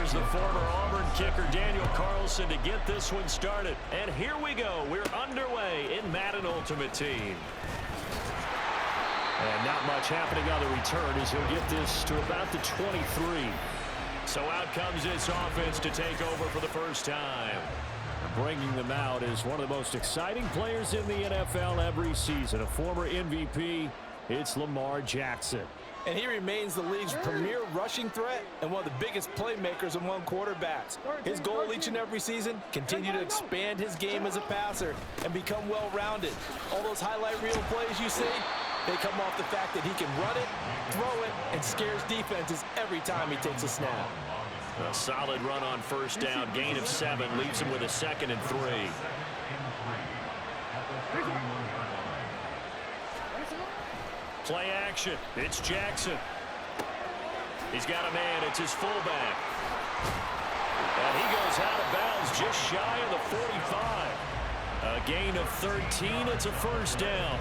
Here's the former Auburn kicker, Daniel Carlson, to get this one started. And here we go. We're underway in Madden Ultimate Team. And not much happening on the return as he'll get this to about the 23. So out comes this offense to take over for the first time. Bringing them out is one of the most exciting players in the NFL every season. A former MVP, it's Lamar Jackson. And he remains the league's premier rushing threat and one of the biggest playmakers among quarterbacks. His goal each and every season, continue to expand his game as a passer and become well-rounded. All those highlight reel plays you see, they come off the fact that he can run it, throw it, and scares defenses every time he takes a snap. A solid run on first down. Gain of 7 leaves him with a 2nd and 3. Play action. It's Jackson. He's got a man. It's his fullback. And he goes out of bounds just shy of the 45. A gain of 13. It's a first down.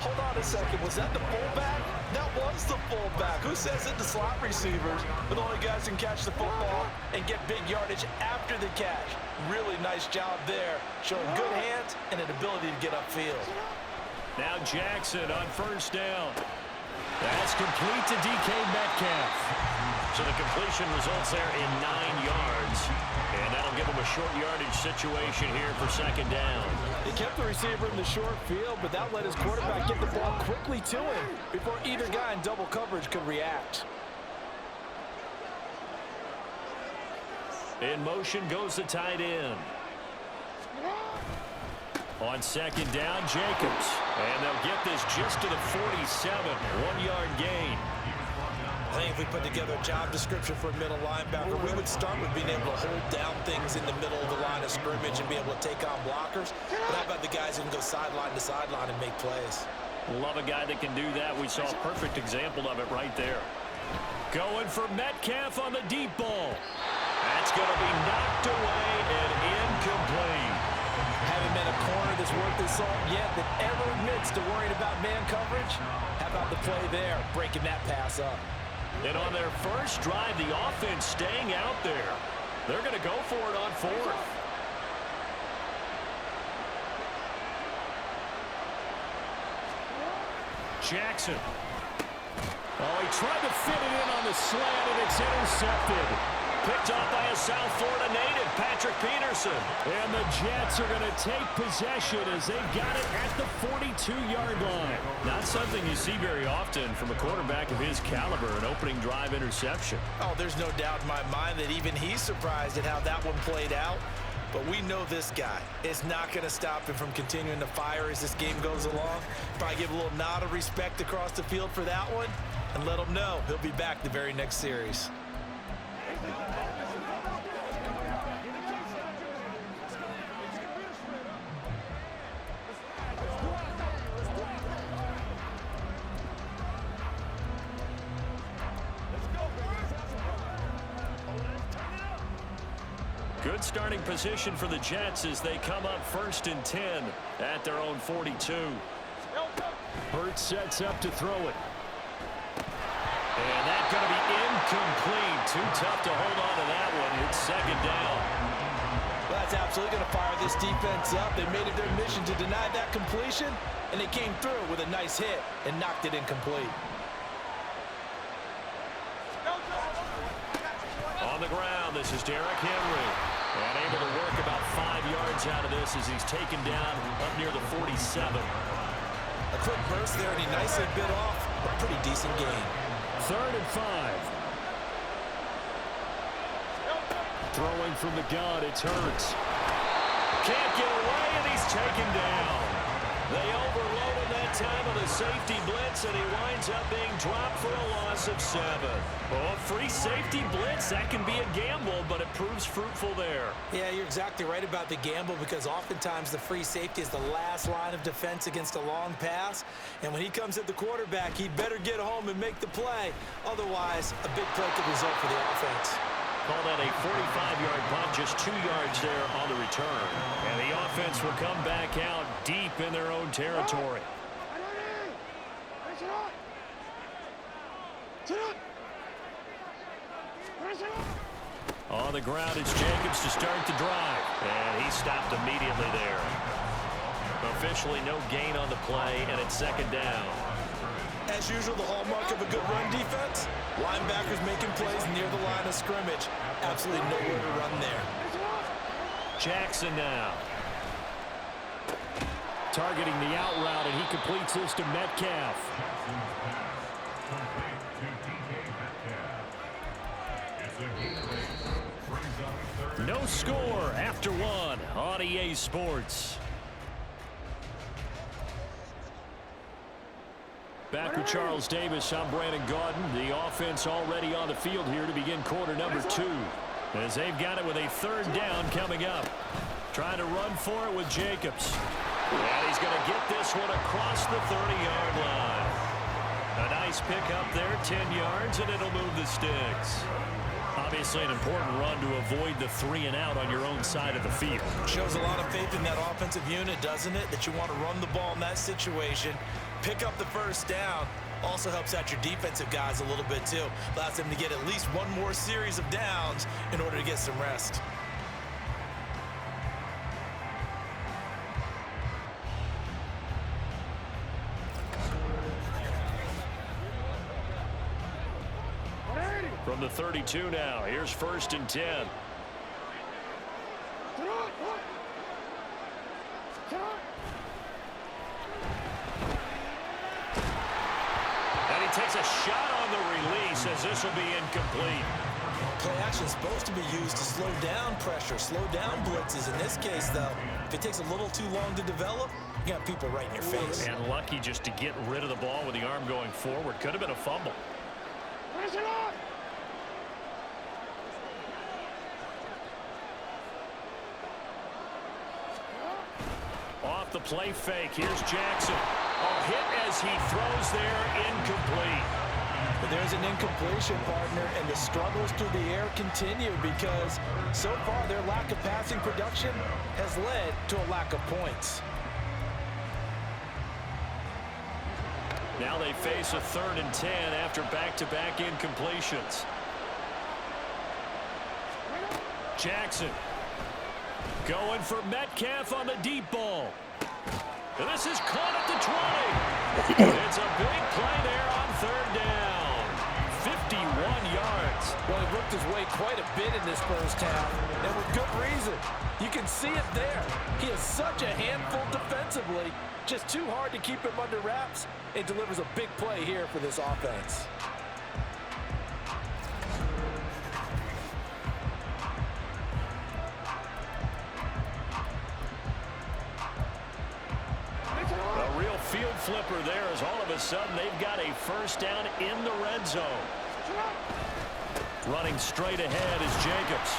Hold on a second. Was that the fullback? That was the fullback. Who says it? The slot receivers. But the only guys can catch the football and get big yardage after the catch. Really nice job there. Showing good hands and an ability to get upfield. Now Jackson on first down. That's complete to DK Metcalf. So the completion results there in 9 yards. And that'll give him a short yardage situation here for 2nd down. He kept the receiver in the short field, but that let his quarterback get the ball quickly to him before either guy in double coverage could react. In motion goes the tight end. On 2nd down, Jacobs. And they'll get this just to the 47. 1-yard gain. I think if we put together a job description for a middle linebacker, we would start with being able to hold down things in the middle of the line of scrimmage and be able to take on blockers. But how about the guys who can go sideline to sideline and make plays? Love a guy that can do that. We saw a perfect example of it right there. Going for Metcalf on the deep ball. That's going to be knocked away and incomplete. Haven't been a corner that's worth his salt yet that ever admits to worrying about man coverage. How about the play there, breaking that pass up? And on their first drive, the offense staying out there. They're going to go for it on 4th. Jackson. Oh, he tried to fit it in on the slant, and it's intercepted. Picked off by a South Florida native, Patrick Peterson. And the Jets are going to take possession as they've got it at the 42-yard line. Not something you see very often from a quarterback of his caliber, an opening drive interception. Oh, there's no doubt in my mind that even he's surprised at how that one played out. But we know this guy is not going to stop him from continuing to fire as this game goes along. Probably give a little nod of respect across the field for that one and let him know he'll be back the very next series. Good starting position for the Jets as they come up 1st and 10 at their own 42. Hurts sets up to throw it. And that's going to be incomplete. Too tough to hold on to that one. It's 2nd down. Well, that's absolutely going to fire this defense up. They made it their mission to deny that completion, and they came through with a nice hit and knocked it incomplete. On the ground, this is Derrick Henry. And able to work about 5 yards out of this as he's taken down up near the 47. A quick burst there, and he nicely bit off a pretty decent gain. 3rd and 5. Throwing from the gun, it's Hurts. Can't get away, and he's taken down. They overload him that time with a safety blitz, and he winds up being dropped for a loss of 7. Oh, free safety blitz, that can be a gamble, but it proves fruitful there. Yeah, you're exactly right about the gamble because oftentimes the free safety is the last line of defense against a long pass. And when he comes at the quarterback, he'd better get home and make the play. Otherwise, a big play could result for the offense. Call that a 45-yard punt, just 2 yards there on the return. And the offense will come back out deep in their own territory. the ground. It's Jacobs to start the drive. And he stopped immediately there. Officially no gain on the play, and it's second down. As usual, the hallmark of a good run defense, linebackers making plays near the line of scrimmage. Absolutely nowhere to run there. Jackson now. Targeting the out route, and he completes this to Metcalf. No score after one on EA Sports. Back with Charles Davis, I'm Brandon Gaudin. The offense already on the field here to begin quarter number 2. As they've got it with a third down coming up. Trying to run for it with Jacobs. And he's going to get this one across the 30-yard line. A nice pickup there, 10 yards, and it'll move the sticks. Obviously an important run to avoid the 3 and out on your own side of the field. Shows a lot of faith in that offensive unit, doesn't it? That you want to run the ball in that situation. Pick up the first down. Also helps out your defensive guys a little bit too. Allows them to get at least one more series of downs in order to get some rest. From the 32 now, here's 1st and 10. And he takes a shot on the release as this will be incomplete. Play action is supposed to be used to slow down pressure, slow down blitzes. In this case, though, if it takes a little too long to develop, you got people right in your face. And lucky just to get rid of the ball with the arm going forward. Could have been a fumble. Off the play fake, here's Jackson. A hit as he throws there, incomplete. But there's an incompletion, partner, and the struggles through the air continue because so far their lack of passing production has led to a lack of points. Now they face a 3rd and 10 after back-to-back incompletions. Jackson going for Metcalf on the deep ball. And this is caught at the 20. It's a big play there on 3rd down. 51 yards. Well, he worked his way quite a bit in this first half, and with good reason. You can see it there. He is such a handful defensively. Just too hard to keep him under wraps. It delivers a big play here for this offense. A real field flipper there as all of a sudden they've got a 1st down in the red zone. Running straight ahead is Jacobs.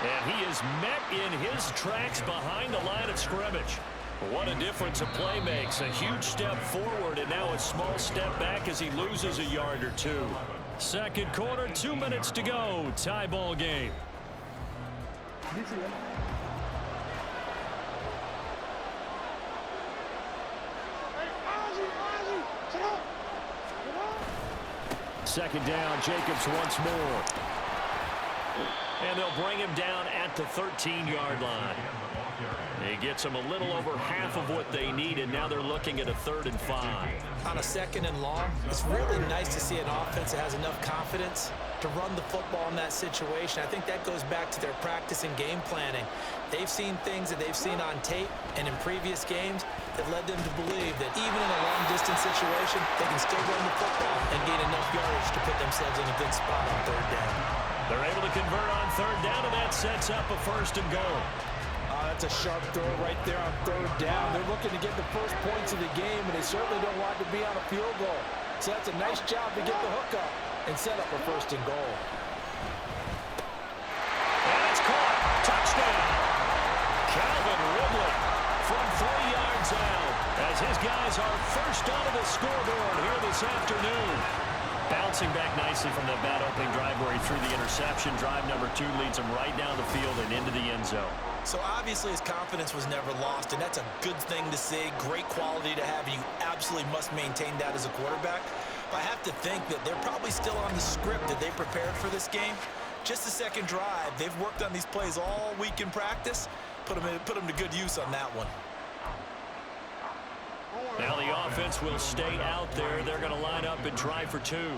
And he is met in his tracks behind the line of scrimmage. What a difference a play makes. A huge step forward and now a small step back as he loses a yard or 2. Second quarter, 2 minutes to go. Tie ball game. Second down, Jacobs once more. And they'll bring him down at the 13-yard line. He gets them a little over half of what they need, and now they're looking at a 3rd and 5. On a 2nd and long, it's really nice to see an offense that has enough confidence to run the football in that situation. I think that goes back to their practice and game planning. They've seen things that they've seen on tape and in previous games that led them to believe that even in a long-distance situation, they can still run the football and gain enough yardage to put themselves in a good spot on 3rd down. They're able to convert on 3rd down, and that sets up a 1st and goal. That's a sharp throw right there on 3rd down. They're looking to get the first points of the game, and they certainly don't want to be on a field goal. So that's a nice job to get the hook up and set up a 1st and goal. And it's caught. Touchdown. Calvin Ridley from 3 yards out as his guys are first onto the scoreboard here this afternoon. Bouncing back nicely from that bad opening drive where he threw the interception. Drive number 2 leads him right down the field and into the end zone. So obviously his confidence was never lost, and that's a good thing to see. Great quality to have. You absolutely must maintain that as a quarterback. But I have to think that they're probably still on the script that they prepared for this game. just the second drive. They've worked on these plays all week in practice. Put them to good use on that one. Now the offense will stay out there. They're going to line up and try for two.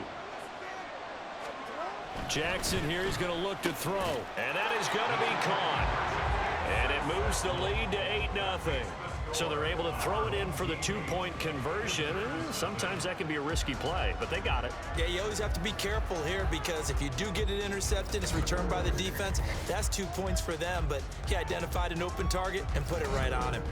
Jackson here is going to look to throw. And that is going to be caught. And it moves the lead to 8-0. So they're able to throw it in for the two-point conversion. Sometimes that can be a risky play, but they got it. Yeah, you always have to be careful here because if you do get it intercepted, it's returned by the defense. That's 2 points for them, but he identified an open target and put it right on him.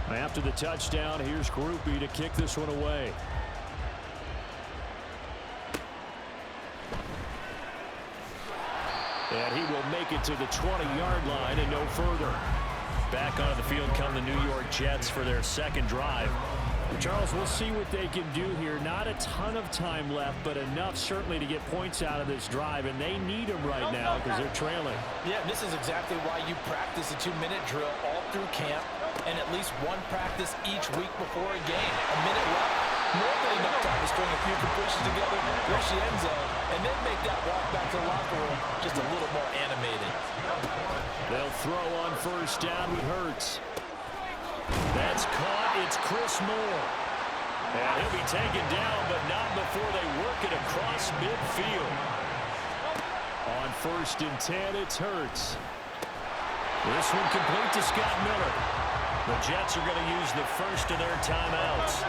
After the touchdown, here's Groupie to kick this one away. And he will make it to the 20-yard line and no further. Back onto the field come the New York Jets for their second drive. Charles, we'll see what they can do here. Not a ton of time left, but enough certainly to get points out of this drive, and they need them right now because they're trailing. Yeah, this is exactly why you practice a 2-minute drill all through camp and at least one practice each week before a game. A minute left, more than enough time to string a few completions together, reach the end zone, and then make that walk back to the locker room just a little more animated. They'll throw on first down with Hurts. That's caught. It's Chris Moore. And he'll be taken down, but not before they work it across midfield. On 1st and 10, it's Hurts. This one complete to Scott Miller. The Jets are going to use the first of their timeouts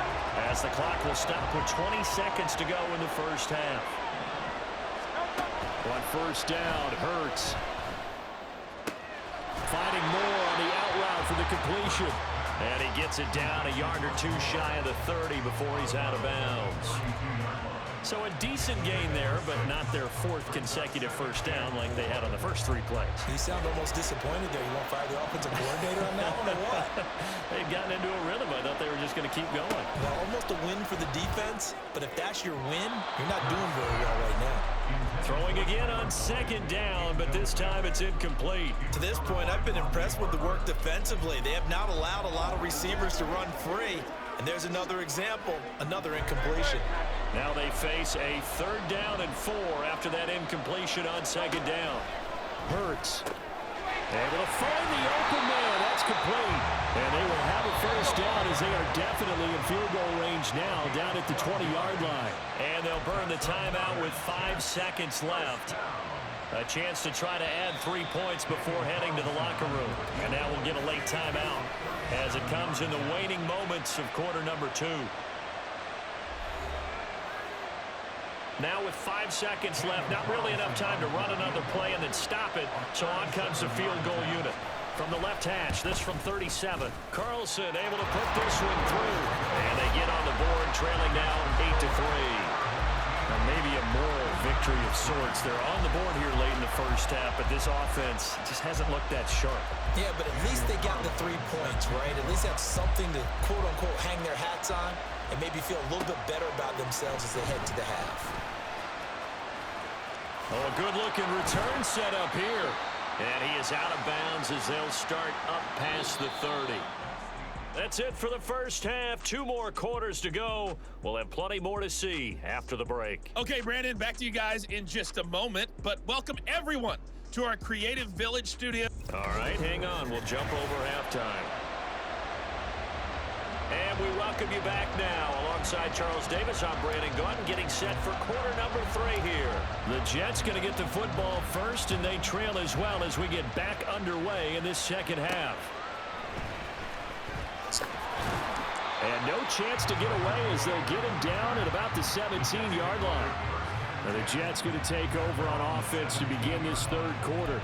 as the clock will stop with 20 seconds to go in the first half. On 1st down, Hurts. Finding Moore on the out route for the completion. And he gets it down a yard or two shy of the 30 before he's out of bounds. So a decent gain there, but not their 4th consecutive first down like they had on the first 3 plays. You sound almost disappointed there. You won't fire the offensive coordinator on that one or what? They'd gotten into a rhythm. I thought they were just going to keep going. Well, almost a win for the defense, but if that's your win, you're not doing very well right now. Throwing again on 2nd down, but this time it's incomplete. To this point, I've been impressed with the work defensively. They have not allowed a lot of receivers to run free. And there's another example, another incompletion. Now they face a 3rd down and 4 after that incompletion on 2nd down. Hurts. Able to find the open man. That's complete. And they will have a first down as they are definitely in field goal range now down at the 20-yard line. And they'll burn the timeout with 5 seconds left. A chance to try to add 3 points before heading to the locker room. And now we'll get a late timeout as it comes in the waning moments of quarter number 2. Now with 5 seconds left, not really enough time to run another play and then stop it. So on comes the field goal unit. From the left hash, this from 37. Carlson able to put this one through. And they get on the board, trailing now 8-3. Now maybe a moral victory of sorts. They're on the board here late in the first half, but this offense just hasn't looked that sharp. Yeah, but at least they got the 3 points, right? At least have something to, quote-unquote, hang their hats on and maybe feel a little bit better about themselves as they head to the half. Oh, a good-looking return set up here. And he is out of bounds as they'll start up past the 30. That's it for the first half. 2 more quarters to go. We'll have plenty more to see after the break. Okay, Brandon, back to you guys in just a moment. But welcome everyone to our Creative Village studio. All right, hang on. We'll jump over halftime. And we welcome you back now. Alongside Charles Davis, I'm Brandon Gaunt, getting set for quarter number 3 here. The Jets going to get the football first, and they trail as well as we get back underway in this second half. And no chance to get away as they'll get him down at about the 17-yard line. Now the Jets going to take over on offense to begin this 3rd quarter.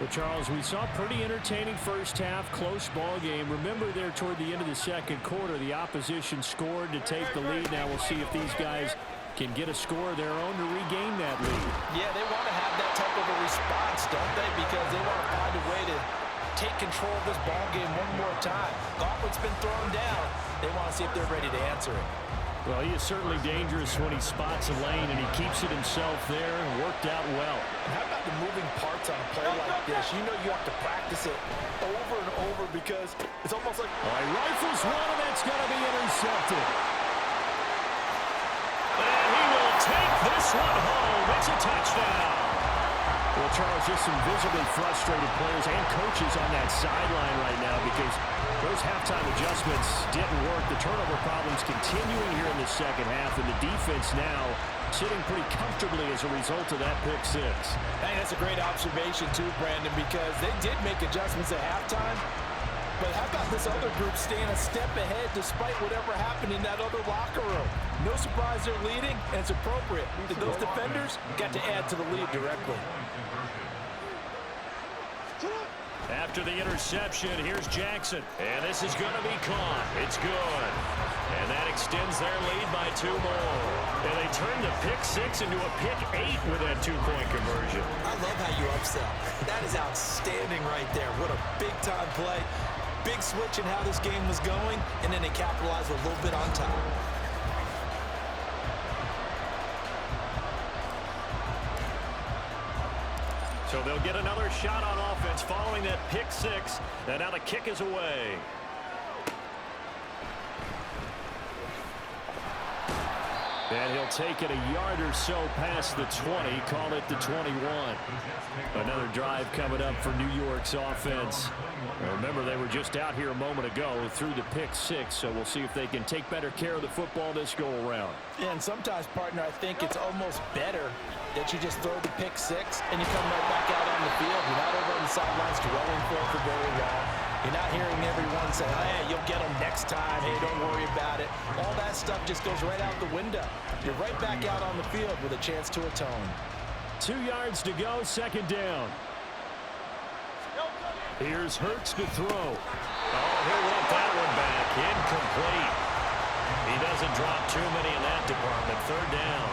Well, Charles, we saw a pretty entertaining first half, close ball game. Remember there toward the end of the 2nd quarter, the opposition scored to take the lead. Now we'll see if these guys can get a score of their own to regain that lead. Yeah, they want to have that type of a response, don't they? Because they want to find a way to take control of this ball game one more time. Gauntlet's been thrown down. They want to see if they're ready to answer it. Well, he is certainly dangerous when he spots a lane, and he keeps it himself there and worked out well. And how about the moving parts on a play like this? You know you have to practice it over and over because it's almost like... All right, rifles one, and that's going to be intercepted. one home. It's a touchdown. Well, Charles, just some visibly frustrated players and coaches on that sideline right now because those halftime adjustments didn't work. The turnover problems continuing here in the second half, and the defense now sitting pretty comfortably as a result of that pick six. Hey, that's a great observation too, Brandon, because they did make adjustments at halftime. But how about this other group staying a step ahead despite whatever happened in that other locker room? No surprise they're leading, and it's appropriate. Those defenders got to add to the lead directly. After the interception, here's Jackson. And this is going to be caught. It's good. And that extends their lead by 2 more. And they turn the pick six into a pick 8 with that 2-point conversion. I love how you upsell. That is outstanding right there. What a big-time play. Big switch in how this game was going, and then they capitalized a little bit on top. So they'll get another shot on offense following that pick six. And now the kick is away. And he'll take it a yard or so past the 20, call it the 21. Another drive coming up for New York's offense. Remember, they were just out here a moment ago through the pick six, so we'll see if they can take better care of the football this go-around. Yeah, and sometimes, partner, I think it's almost better that you just throw the pick six and you come right back out on the field. You're not over on the sidelines dwelling for very long. You're not hearing everyone say, hey, you'll get them next time. Hey, don't worry about it. All that stuff just goes right out the window. You're right back out on the field with a chance to atone. 2 yards to go, second down. Here's Hurts to throw. Oh, he'll want that one back. Incomplete. He doesn't drop too many in that department. Third down.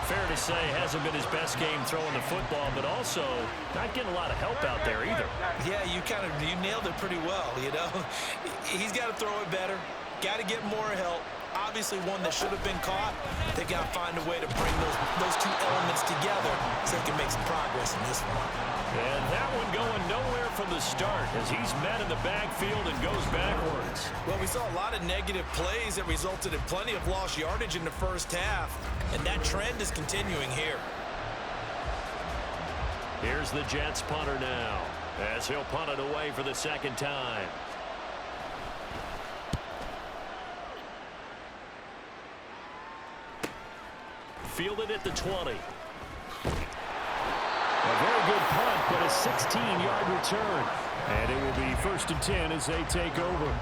Fair to say, hasn't been his best game throwing the football, but also not getting a lot of help out there either. Yeah, you nailed it pretty well, you know. He's got to throw it better. Got to get more help. Obviously one that should have been caught. They got to find a way to bring those two elements together so they can make some progress in this one. And that one going nowhere from the start as he's met in the backfield and goes backwards. Well, we saw a lot of negative plays that resulted in plenty of lost yardage in the first half, and that trend is continuing here. Here's the Jets punter now as he'll punt it away for the second time. Fielded at the 20. A very good punt, but a 16-yard return. And it will be 1st and 10 as they take over.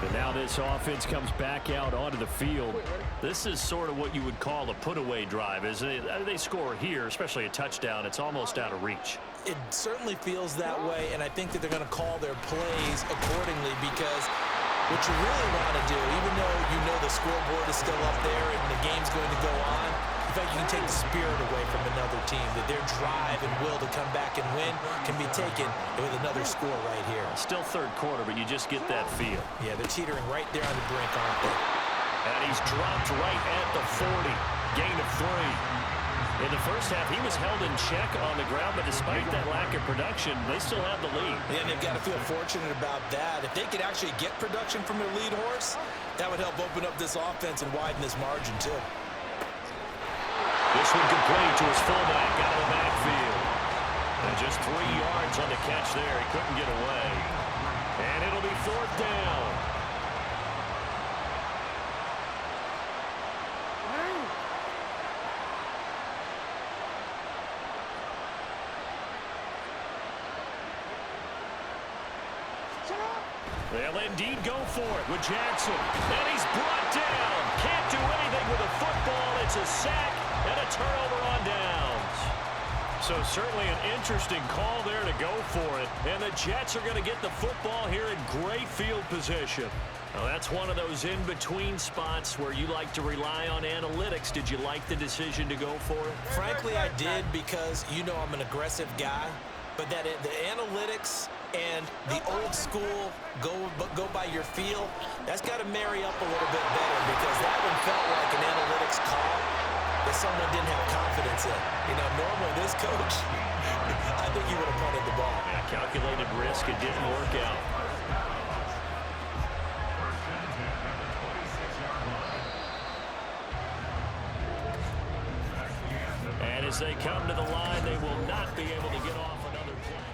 And now this offense comes back out onto the field. This is sort of what you would call a put-away drive, isn't it? They score here, especially a touchdown. It's almost out of reach. It certainly feels that way, and I think that they're going to call their plays accordingly because what you really want to do, even though you know the scoreboard is still up there and the game's going to go on, in fact, you can take the spirit away from another team, that their drive and will to come back and win can be taken with another score right here. Still third quarter, but you just get that feel. Yeah, they're teetering right there on the brink, aren't they? And he's dropped right at the 40. Gain of 3. In the first half, he was held in check on the ground, but despite that lack of production, they still have the lead. Yeah, and they've got to feel fortunate about that. If they could actually get production from their lead horse, that would help open up this offense and widen this margin, too. This one complete to his fullback out of the backfield. And just 3 yards on the catch there. He couldn't get away. And it'll be 4th down. They'll indeed go for it with Jackson. And he's brought down. Can't do anything with a football. It's a sack and a turnover on downs. So certainly an interesting call there to go for it. And the Jets are going to get the football here in great field position. Now that's one of those in-between spots where you like to rely on analytics. Did you like the decision to go for it? Frankly, I did because, you know, I'm an aggressive guy. But that the analytics and the old school go by your feel, that's got to marry up a little bit better because that one felt like an analytics call that someone didn't have confidence in. You know, normally this coach, I think he would have punted the ball. Yeah, calculated risk. It didn't work out. As they come to the line, they will not be able to get off another play.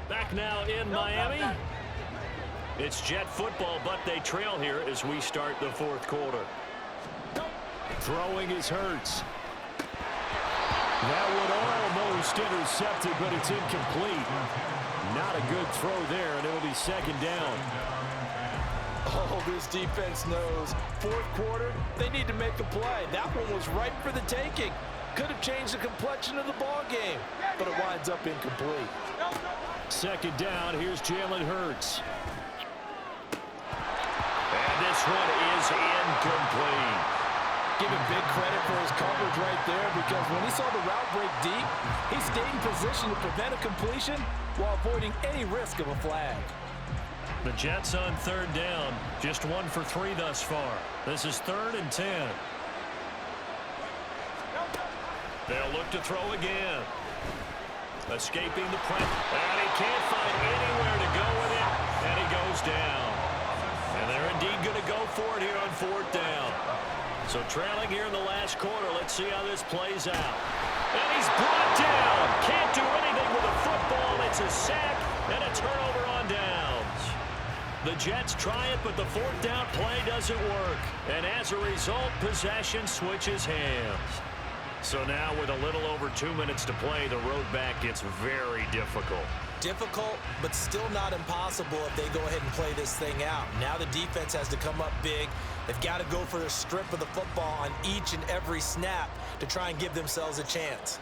Back now in Miami. It's Jet football, but they trail here as we start the fourth quarter. Throwing is Hurts. That would almost intercepted, but it's incomplete. Not a good throw there, and it'll be second down. Oh, this defense knows. Fourth quarter, they need to make a play. That one was ripe for the taking. Could have changed the complexion of the ball game, but it winds up incomplete. Second down, here's Jalen Hurts. And this one is incomplete. Give him big credit for his coverage right there, because when he saw the route break deep, he stayed in position to prevent a completion while avoiding any risk of a flag. The Jets on third down, just 1 for 3 thus far. This is 3rd and 10. They'll look to throw again. Escaping the press, and he can't find anywhere to go with it, and he goes down. And they're indeed going to go for it here on 4th down. So trailing here in the last quarter, let's see how this plays out. And he's brought down. Can't do anything with a football. It's a sack and a turnover on downs. The Jets try it, but the 4th down play doesn't work. And as a result, possession switches hands. So now with a little over 2 minutes to play, the road back gets very difficult. Difficult, but still not impossible if they go ahead and play this thing out. Now the defense has to come up big. They've got to go for a strip of the football on each and every snap to try and give themselves a chance.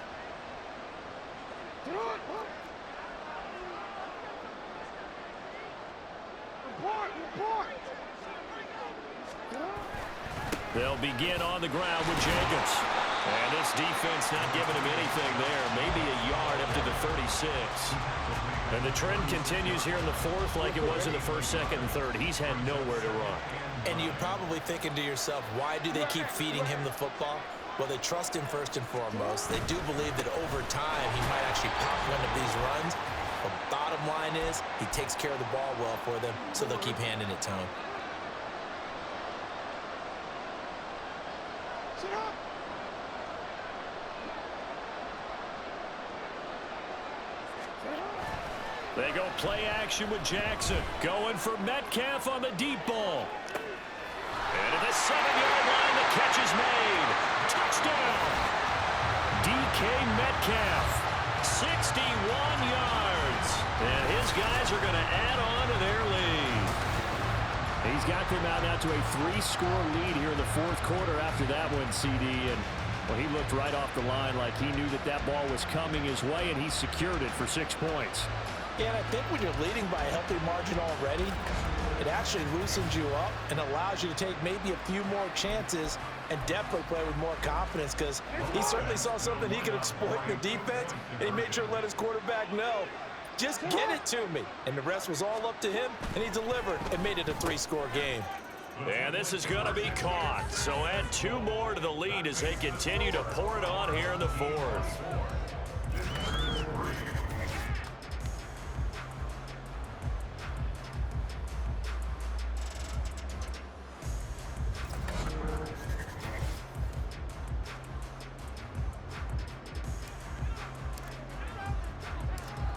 They'll begin on the ground with Jacobs. And this defense not giving him anything there. Maybe a yard up to the 36. And the trend continues here in the 4th like it was in the 1st, 2nd, and 3rd. He's had nowhere to run. And you're probably thinking to yourself, why do they keep feeding him the football? Well, they trust him first and foremost. They do believe that over time he might actually pop one of these runs. But bottom line is he takes care of the ball well for them, so they'll keep handing it to him. They go play action with Jackson. Going for Metcalf on the deep ball. And at the 7-yard line, the catch is made. Touchdown! DK Metcalf. 61 yards. And his guys are going to add on to their lead. He's got them out now to a 3-score lead here in the 4th quarter after that one, CD. And well, he looked right off the line like he knew that that ball was coming his way, and he secured it for 6 points. Yeah, and I think when you're leading by a healthy margin already, it actually loosens you up and allows you to take maybe a few more chances and definitely play with more confidence, because he certainly saw something he could exploit in the defense, and he made sure to let his quarterback know, just get it to me. And the rest was all up to him, and he delivered and made it a 3-score game. And this is going to be caught. So add 2 more to the lead as they continue to pour it on here in the 4th.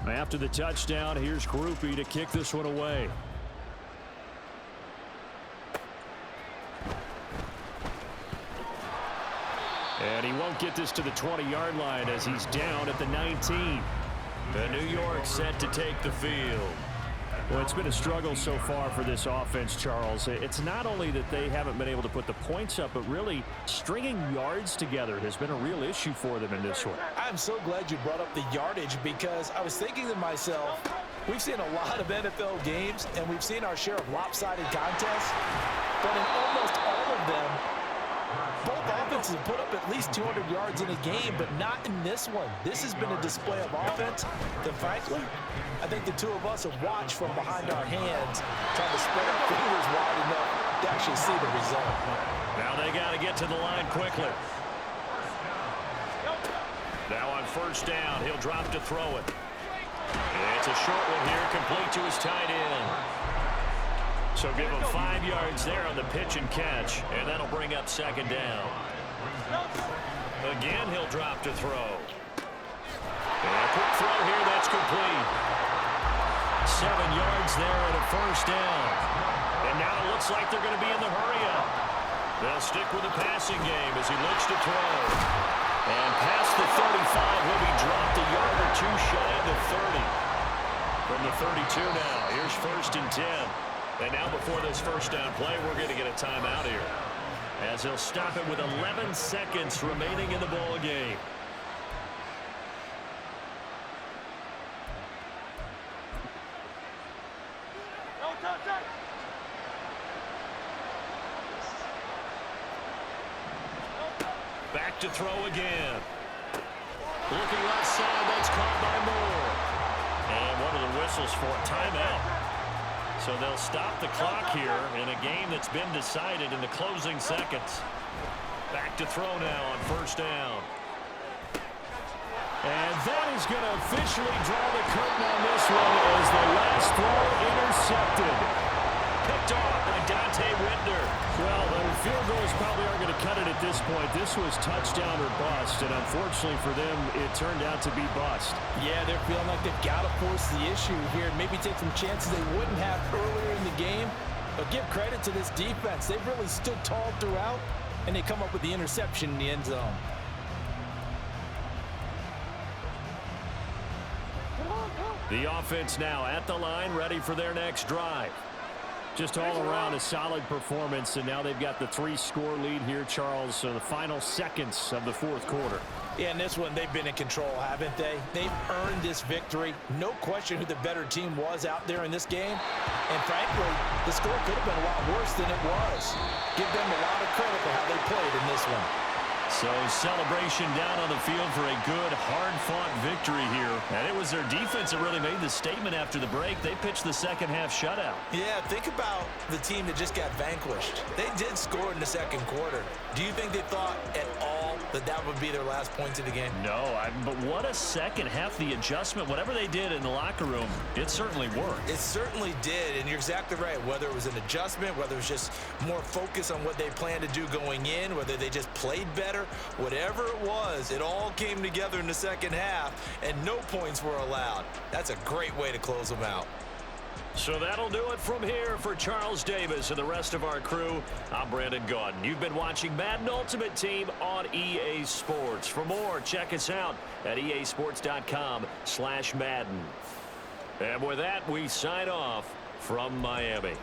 After the touchdown, here's Groupie to kick this one away. And he won't get this to the 20-yard line as he's down at the 19. The New York set to take the field. Well, it's been a struggle so far for this offense, Charles. It's not only that they haven't been able to put the points up, but really stringing yards together has been a real issue for them in this one. I'm so glad you brought up the yardage, because I was thinking to myself, we've seen a lot of NFL games, and we've seen our share of lopsided contests, but in almost all of them, both offenses have put up at least 200 yards in a game, but not in this one. This has been a display of offense that, frankly, I think the two of us have watched from behind our hands, trying to spread our fingers wide enough to actually see the result. Now they got to get to the line quickly. Now on 1st down, he'll drop to throw it. It's a short one here, complete to his tight end. So give him 5 yards there on the pitch and catch, and that'll bring up 2nd down. Again, he'll drop to throw. And a quick throw here, that's complete. 7 yards there and a first down. And now it looks like they're going to be in the hurry-up. They'll stick with the passing game as he looks to throw. And past the 35, will be dropped a yard or two shy of the 30. From the 32 now, here's 1st and 10. And now before this first down play, we're going to get a timeout here, as he'll stop it with 11 seconds remaining in the ball game. Back to throw again. Looking left side, that's caught by Moore. And one of the whistles for a timeout. So they'll stop the clock here in a game that's been decided in the closing seconds. Back to throw now on 1st down. And that is going to officially draw the curtain on this one as the last throw intercepted. Picked off by Dante Whitner. Well, the field goals probably aren't going to cut it at this point. This was touchdown or bust, and unfortunately for them, it turned out to be bust. Yeah, they're feeling like they've got to force the issue here. Maybe take some chances they wouldn't have earlier in the game. But give credit to this defense. They've really stood tall throughout, and they come up with the interception in the end zone. The offense now at the line, ready for their next drive. Just all around a solid performance, and now they've got the 3-score lead here, Charles, so the final seconds of the 4th quarter. Yeah, in this one, they've been in control, haven't they? They've earned this victory. No question who the better team was out there in this game. And frankly, the score could have been a lot worse than it was. Give them a lot of credit for how they played in this one. So celebration down on the field for a good, hard-fought victory here. And it was their defense that really made the statement after the break. They pitched the second-half shutout. Yeah, think about the team that just got vanquished. They did score in the 2nd quarter. Do you think they thought at all that that would be their last points of the game? No, but what a second half. The adjustment, whatever they did in the locker room, it certainly worked. It certainly did, and you're exactly right. Whether it was an adjustment, whether it was just more focus on what they planned to do going in, whether they just played better, whatever it was, it all came together in the 2nd half, and no points were allowed. That's a great way to close them out. So that'll do it from here for Charles Davis and the rest of our crew. I'm Brandon Gaudin. You've been watching Madden Ultimate Team on EA Sports. For more, check us out at easports.com/Madden. And with that, we sign off from Miami.